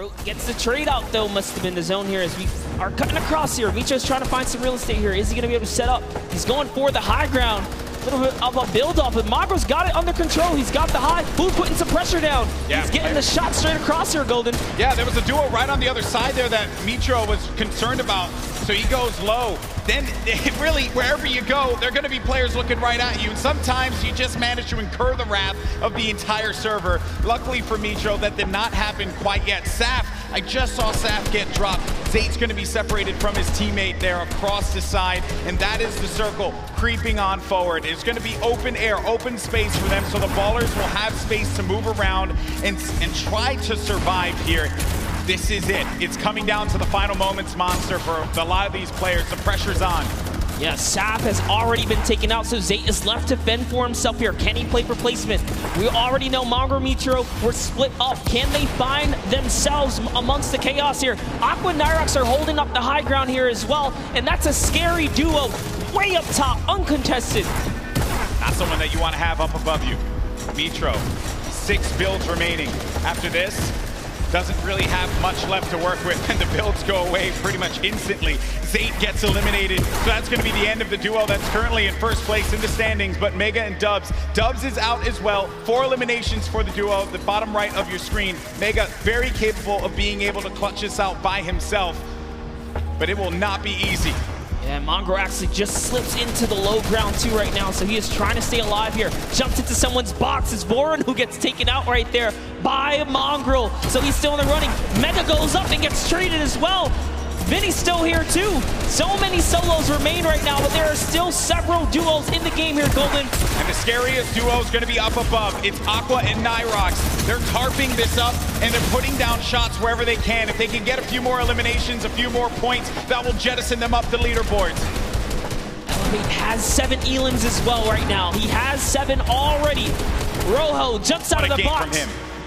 Mangro gets the trade out though, must have been the zone here as we are cutting across here. Micho's trying to find some real estate here. Is he gonna be able to set up? He's going for the high ground. A little bit of a build-off, but Mangro's got it under control. He's got the high. Food putting some pressure down. Yeah, he's getting the shot straight across here, Golden. Yeah, there was a duo right on the other side there that Mitro was concerned about, so he goes low. Then, really, wherever you go, there are going to be players looking right at you, and sometimes you just manage to incur the wrath of the entire server. Luckily for Mitro, that did not happen quite yet. Saf, I just saw Saf get dropped. Zate's going to be separated from his teammate there across the side, and that is the circle creeping on forward. It's going to be open air, open space for them, so the ballers will have space to move around and try to survive here. This is it. It's coming down to the final moments, Monster, for a lot of these players. The pressure's on. Yeah, Saf has already been taken out, so Zate is left to fend for himself here. Can he play for placement? We already know Mangro Mitro were split up. Can they find themselves amongst the chaos here? Aqua and Nyrox are holding up the high ground here as well, and that's a scary duo. Way up top, uncontested. Not someone that you want to have up above you. Mitro, 6 builds remaining. After this, doesn't really have much left to work with, and the builds go away pretty much instantly. Zate gets eliminated, so that's going to be the end of the duo that's currently in first place in the standings, but Mega and Dubs. Dubs is out as well. 4 eliminations for the duo, the bottom right of your screen. Mega, very capable of being able to clutch this out by himself, but it will not be easy. Yeah, Mangro actually just slips into the low ground too right now, so he is trying to stay alive here. Jumps into someone's box. It's Voron who gets taken out right there by Mangro, so he's still in the running. Mega goes up and gets traded as well. Vinny's still here too. So many solos remain right now, but there are still several duos in the game here, Golden. And the scariest duo is going to be up above. It's Aqua and Nyrox. They're carping this up, and they're putting down shots wherever they can. If they can get a few more eliminations, a few more points, that will jettison them up the leaderboards. Elevate has 7 elims as well right now. He has 7 already. Rojo jumps out of the box.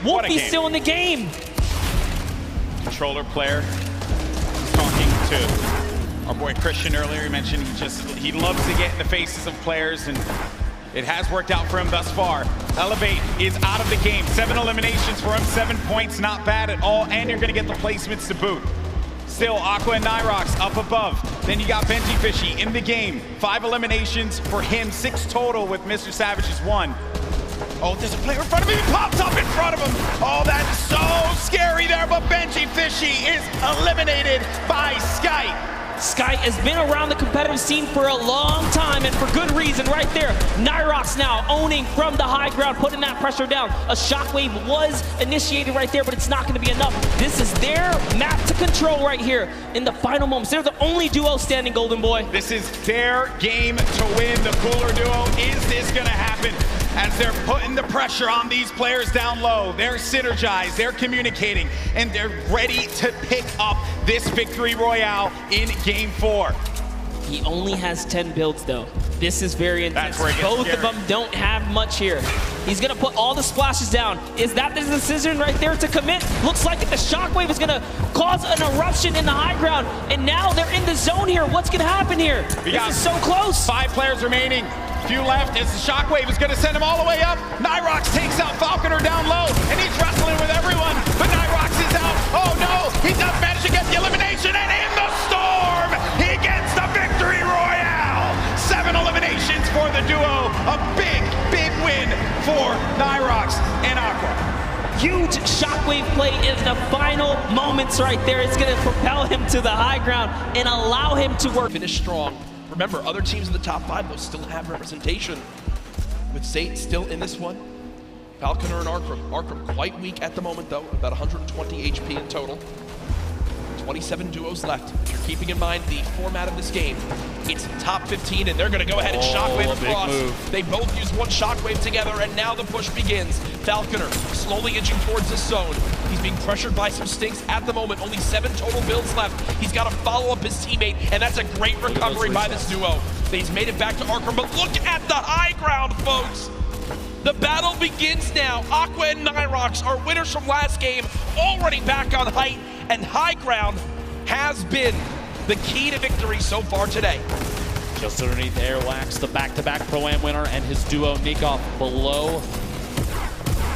Wolfie's still in the game. Controller player. Talking to our boy Christian earlier, he mentioned he loves to get in the faces of players, and it has worked out for him thus far. Elevate is out of the game. 7 eliminations for him, 7 points, not bad at all, and you're gonna get the placements to boot. Still, Aqua and Nyrox up above. Then you got Benji Fishy in the game. 5 eliminations for him, 6 total with Mr. Savage's 1. Oh, there's a player in front of him. He pops up in front of him. Oh, that's so scary there, but Benji Fishy is eliminated by Sky. Sky has been around the competitive scene for a long time, and for good reason right there. Nyrox now owning from the high ground, putting that pressure down. A shockwave was initiated right there, but it's not going to be enough. This is their map to control right here in the final moments. They're the only duo standing, Golden Boy. This is their game to win. The cooler duo. Is this going to happen? As they're putting the pressure on these players down low. They're synergized, they're communicating, and they're ready to pick up this victory royale in Game 4. He only has 10 builds though. This is very intense. Both scary. of them don't have much here. He's gonna put all the splashes down. Is that the decision right there to commit? Looks like the shockwave is gonna cause an eruption in the high ground, and now they're in the zone here. What's gonna happen here? This is so close. 5 players remaining. Few left as the shockwave is going to send him all the way up. Nyrox takes out Falconer down low, and he's wrestling with everyone, but Nyrox is out. Oh no, he does manage to get the elimination, and in the storm, he gets the victory royale. 7 eliminations for the duo. A big, big win for Nyrox and Aqua. Huge shockwave play in the final moments right there. It's going to propel him to the high ground and allow him to work. Finish strong. Remember, other teams in the top 5, they'll still have representation. With Zate still in this one, Falconer and Arkham. Arkham quite weak at the moment, though, about 120 HP in total. 27 duos left. If you're keeping in mind the format of this game, it's top 15, and they're going to go ahead and shockwave across. They both use one shockwave together, and now the push begins. Falconer slowly inching towards this zone. He's being pressured by some stinks at the moment. Only 7 total builds left. He's got to follow up his teammate, and that's a great recovery by this duo. He's made it back to Arkham, but look at the high ground, folks. The battle begins now. Aqua and Nyrox are winners from last game, already back on height, and high ground has been the key to victory so far today. Just underneath Airwax, the back-to-back Pro-Am winner, and his duo Nikoff below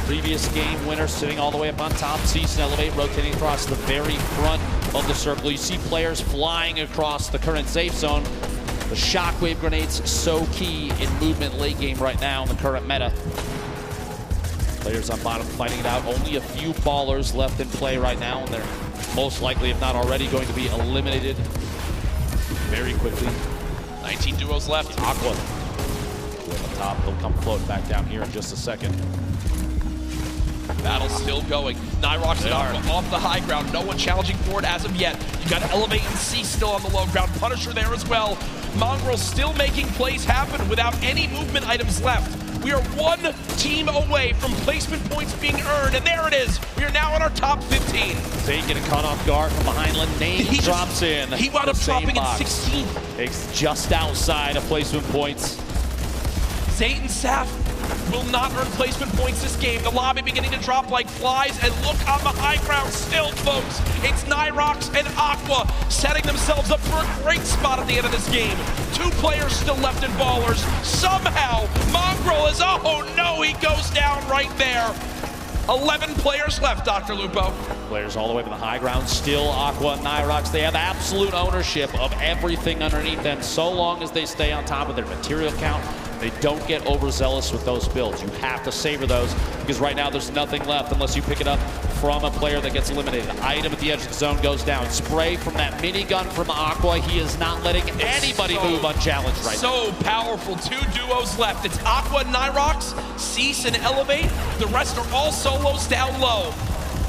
Previous game winner sitting all the way up on top. Cease and Elevate rotating across the very front of the circle. You see players flying across the current safe zone. The shockwave grenades so key in movement late game right now in the current meta. Players on bottom fighting it out. Only a few ballers left in play right now, and they're most likely, if not already, going to be eliminated very quickly. 19 duos left. Aqua on the top. He'll come floating back down here in just a second. Battle still going. Nyrox and Aqua off the high ground. No one challenging for it as of yet. You got Elevate and C still on the low ground. Punisher there as well. Mongrel still making plays happen without any movement items left. We are one team away from placement points being earned, and there it is. We are now in our top 15. Zane getting caught off guard from behind. Name drops in. He wound up dropping in 16. It's just outside of placement points. Zayt and Saf will not earn placement points this game. The lobby beginning to drop like flies, and look on the high ground still, folks. It's Nyrox and Aqua setting themselves up for a great spot at the end of this game. 2 players still left in ballers. Somehow, Mongrel is, oh no, he goes down right there. 11 players left, Dr. Lupo. Players all the way to the high ground, still Aqua and Nyrox. They have absolute ownership of everything underneath them so long as they stay on top of their material count. They don't get overzealous with those builds. You have to savor those because right now there's nothing left unless you pick it up from a player that gets eliminated. Item at the edge of the zone goes down. Spray from that minigun from Aqua. He is not letting anybody move unchallenged right now. So powerful. 2 duos left. It's Aqua and Nyrox, Cease and Elevate. The rest are all solos down low.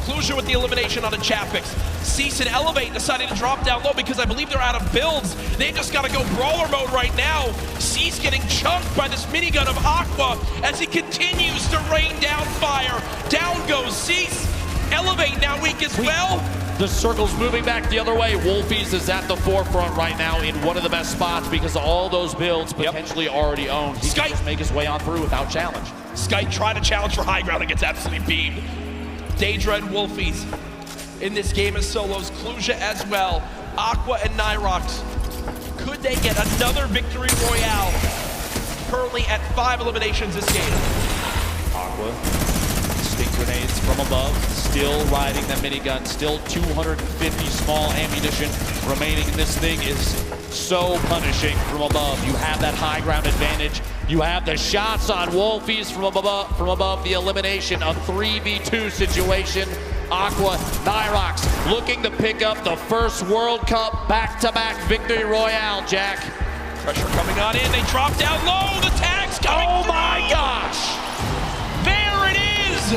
Clusia with the elimination on a Chapix. Cease and Elevate deciding to drop down low because I believe they're out of builds. They just got to go brawler mode right now. Cease getting chunked by this minigun of Aqua as he continues to rain down fire. Down goes Cease. Elevate now weak as well. The circle's moving back the other way. Wolfies is at the forefront right now in one of the best spots because of all those builds potentially already owned. He can just make his way on through without challenge. Skype tried to challenge for high ground and gets absolutely beamed. Daedra and Wolfies in this game as solos. Clusia as well. Aqua and Nyrox. Could they get another victory royale? Currently at 5 eliminations this game. Aqua, stink grenades from above, still riding that minigun, still 250 small ammunition remaining. This thing is so punishing from above. You have that high ground advantage. You have the shots on Wolfies from above the elimination, a 3v2 situation. Aqua, Nyrox looking to pick up the first World Cup back-to-back victory royale, Jack. Pressure coming on in, they drop down low, the tag's coming Oh through. my gosh! There it is!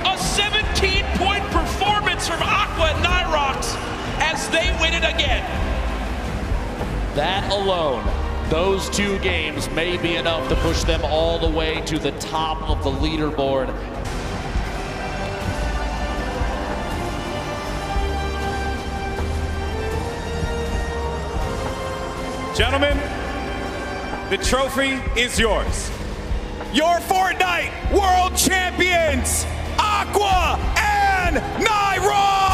A 17-point performance from Aqua and Nyrox as they win it again. That alone, those 2 games may be enough to push them all the way to the top of the leaderboard. Gentlemen, the trophy is yours. Your Fortnite World Champions, Aqua and Nyrox!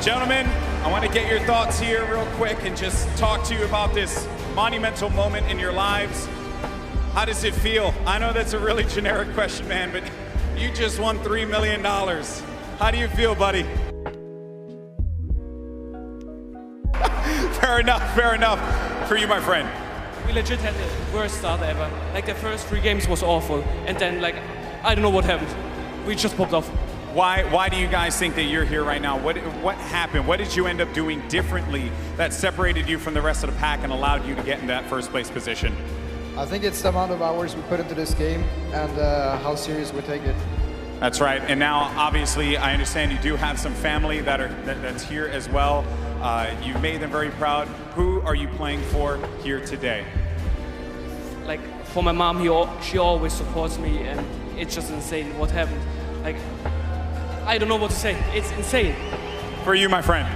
Gentlemen, I want to get your thoughts here real quick and just talk to you about this monumental moment in your lives. How does it feel? I know that's a really generic question, man, but you just won $3 million. How do you feel, buddy? Fair enough for you, my friend. We legit had the worst start ever. Like the first 3 games was awful, and then like, I don't know what happened. We just popped off. Why do you guys think that you're here right now? What happened? What did you end up doing differently that separated you from the rest of the pack and allowed you to get in that first place position? I think it's the amount of hours we put into this game and how serious we take it. That's right. And now, obviously, I understand you do have some family that's here as well. You've made them very proud. Who are you playing for here today? Like for my mom, she always supports me, and it's just insane what happened. Like, I don't know what to say. It's insane. For you, my friend.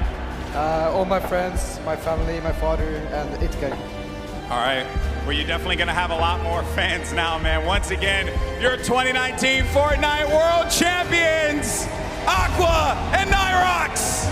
All my friends, my family, my father, and Itka. All right. Well, you're definitely going to have a lot more fans now, man. Once again, your 2019 Fortnite World Champions, Aqua and Nyrox.